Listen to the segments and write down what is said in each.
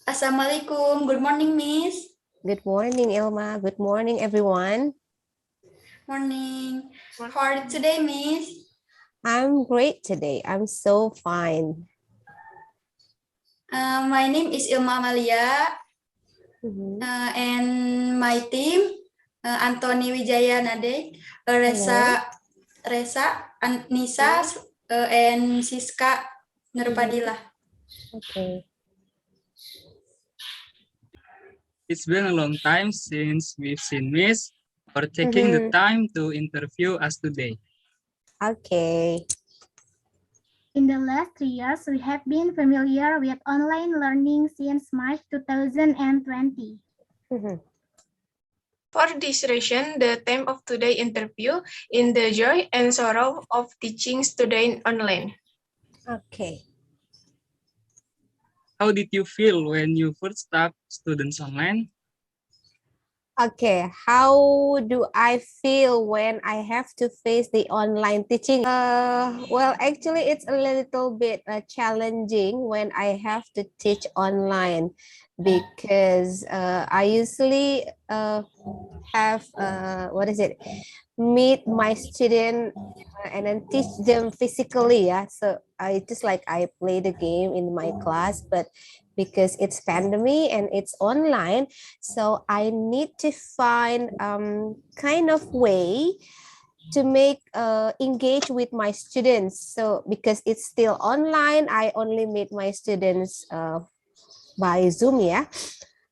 Assalamualaikum. Good morning, Miss. Good morning, Ilma. Good morning, everyone. Morning. How are you today, Miss? I'm great today. I'm so fine. My name is Ilma Amalia, and my team, Anthony Wijaya Nade, Resa, Nisa, and Siska Nurpadila. Okay. It's been a long time since we've seen Miss for taking the time to interview us today. Okay. In the last 3 years, we have been familiar with online learning since March 2020. For this reason, the theme of today's interview is the joy and sorrow of teaching students online. Okay. How did you feel when you first taught students online? Okay, how do I feel when I have to face the online teaching? Well, actually, it's a little bit challenging when I have to teach online because I usually have meet my student and then teach them physically. Yeah, so I just like I play the game in my class, but because it's pandemic and it's online, so I need to find kind of way to make engage with my students. So because it's still online, I only meet my students by Zoom, yeah.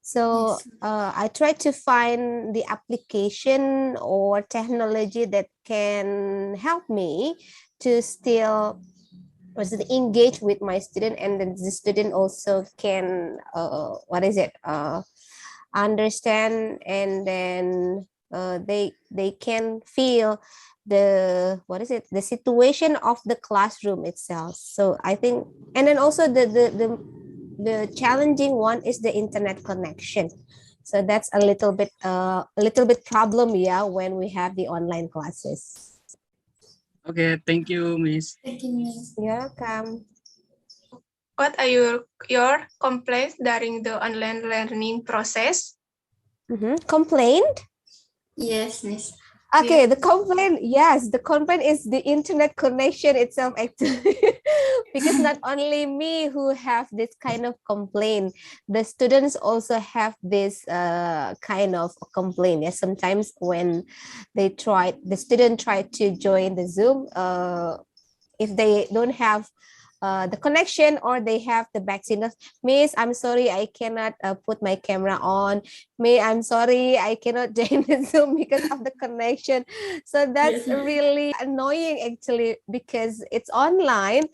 So I try to find the application or technology that can help me to still engage with my student, and then the student also can understand, and then they can feel the situation of the classroom itself. So I think, and then also the challenging one is the internet connection. So that's a little bit problem, yeah, when we have the online classes. Okay, thank you, Miss. Thank you, Miss. You're welcome. What are your complaints during the online learning process? Complaint? Yes, Miss. Okay, the complaint, yes, the complaint is the internet connection itself, actually. Because not only me who have this kind of complaint, the students also have this kind of complaint. Yes, sometimes when the student try to join the Zoom, if they don't have the connection, or they have the back signals, Miss, I'm sorry, I cannot put my camera on. I'm sorry, I cannot join the Zoom because of the connection. So that's really annoying, actually, because it's online.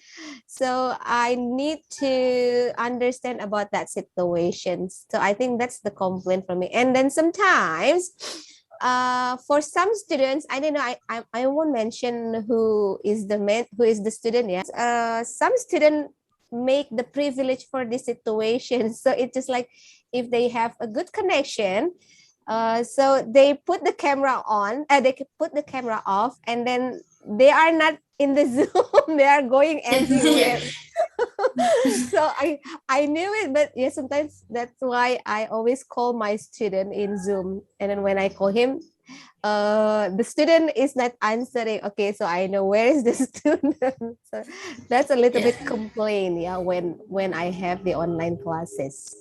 So I need to understand about that situation. So I think that's the complaint from me. And then sometimes for some students, I don't know, I won't mention who is the student. Yeah, some student make the privilege for this situation. So it's just like, if they have a good connection, so they put the camera on, they can put the camera off, and then they are not in the Zoom. They are going everywhere. So I knew it, but yeah, sometimes that's why I always call my student in Zoom, and then when I call him, the student is not answering. Okay, so I know where is the student. So that's a little bit complaint, yeah, when I have the online classes.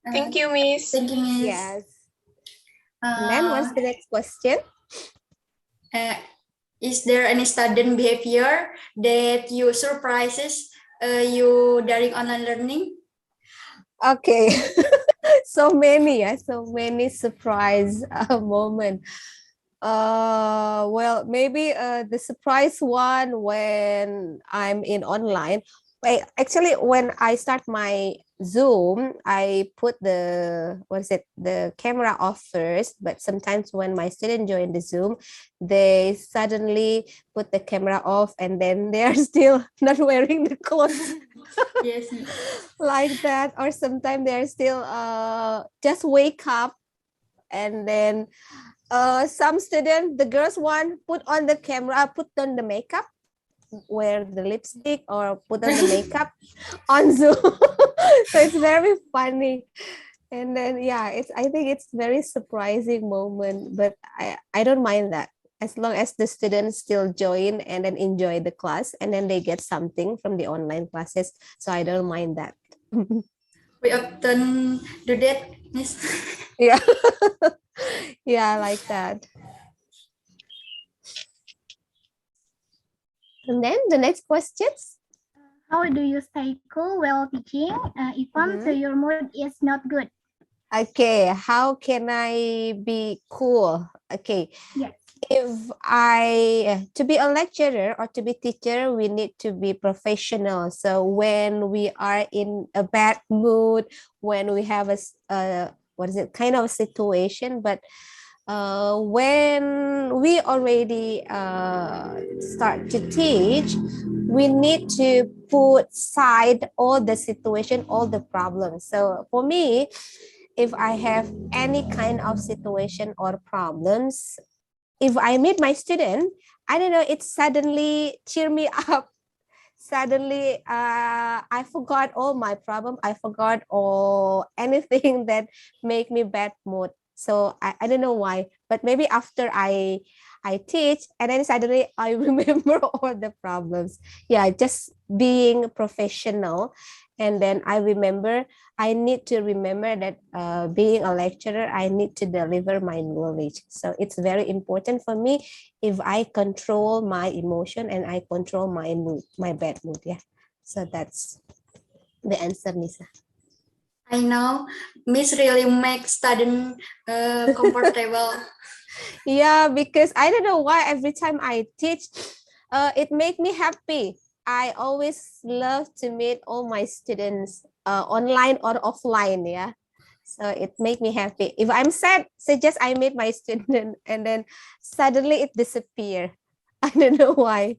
Thank you, Miss. Thank you, Miss. Yes. And then what's the next question? Is there any student behavior that you surprises you during online learning? Okay. So many surprise moment. Well, maybe the surprise one when I'm in online. Actually, when I start my Zoom, I put the camera off first. But sometimes when my student join the Zoom, they suddenly put the camera off, and then they are still not wearing the clothes. Yes. Like that. Or sometimes they're still just wake up, and then some student, the girls one, put on the camera, put on the makeup, wear the lipstick or put on the makeup on Zoom. So it's very funny. And then yeah, I think it's very surprising moment, but I don't mind that as long as the students still join and then enjoy the class and then they get something from the online classes. So I don't mind that. We often do that, Miss. Yeah. Yeah, like that. And then the next questions. How do you stay cool while teaching, even so your mood is not good? Okay, how can I be cool? Okay, Yes. if to be a lecturer or to be teacher, we need to be professional. So when we are in a bad mood, when we have kind of situation, but when we already start to teach, we need to put aside all the situation, all the problems. So for me, if I have any kind of situation or problems, if I meet my student, I don't know, it suddenly cheer me up. Suddenly, I forgot all my problem. I forgot all anything that make me bad mood. So I don't know why, but maybe after I teach and then suddenly I remember all the problems. Yeah, just being professional. And then I need to remember that being a lecturer, I need to deliver my knowledge. So it's very important for me if I control my emotion and I control my mood, my bad mood. Yeah. So that's the answer, Nisa. I know Miss really makes student comfortable. Yeah, because I don't know why every time I teach, it makes me happy. I always love to meet all my students online or offline. Yeah. So it makes me happy. If I'm sad, suggest I meet my student and then suddenly it disappear. I don't know why.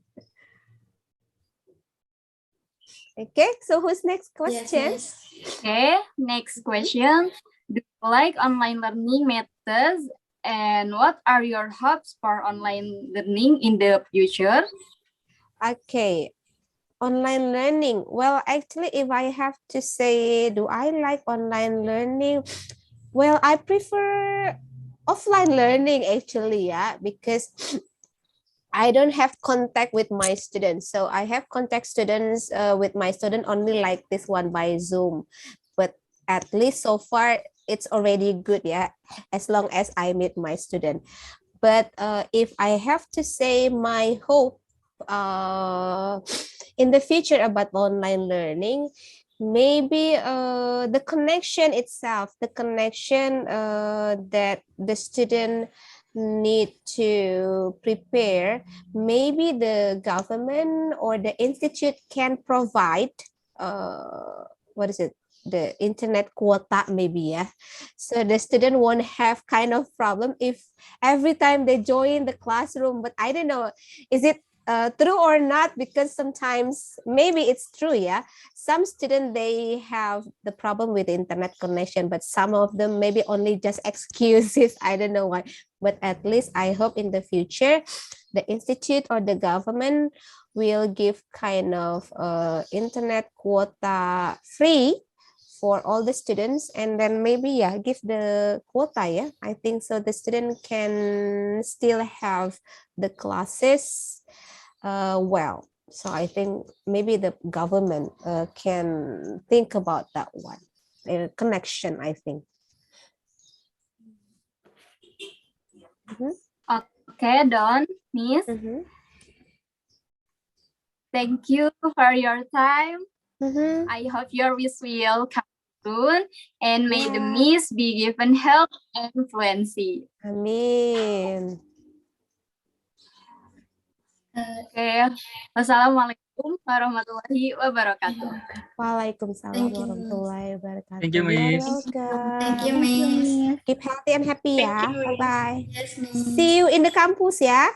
Okay, so who's next question? Yes, Miss. Okay, next question. Do you like online learning methods? And what are your hopes for online learning in the future? Okay, online learning. Well, actually, if I have to say, do I like online learning? Well, I prefer offline learning actually, yeah, because I don't have contact with my students. So I have contact students with my student only like this one by Zoom. But at least so far, it's already good, yeah, as long as I meet my student. But if I have to say my hope in the future about online learning, maybe the connection itself, the connection that the student need to prepare, maybe the government or the institute can provide what is it, the internet quota maybe, yeah, so the student won't have kind of problem if every time they join the classroom. But I don't know, is it true or not, because sometimes maybe it's true, yeah, some students they have the problem with internet connection, but some of them maybe only just excuses. I don't know why, but at least I hope in the future the institute or the government will give kind of internet quota free for all the students, and then maybe, yeah, give the quota, yeah, I think so the student can still have the classes well. So I think maybe the government can think about that one, connection, I think. Okay, Don, Miss. Thank you for your time. I hope your wish will come soon, and may the Miss be given health and fluency. Amin. Okay. Wassalamualaikum warahmatullahi wabarakatuh. Waalaikumsalam Thank you. warahmatullahi wabarakatuh. Thank you, Miss. Thank you, Thank you, Miss. Miss. Keep healthy and happy, Thank ya. you, Miss. Bye bye. Yes, Miss. See you in the campus, ya.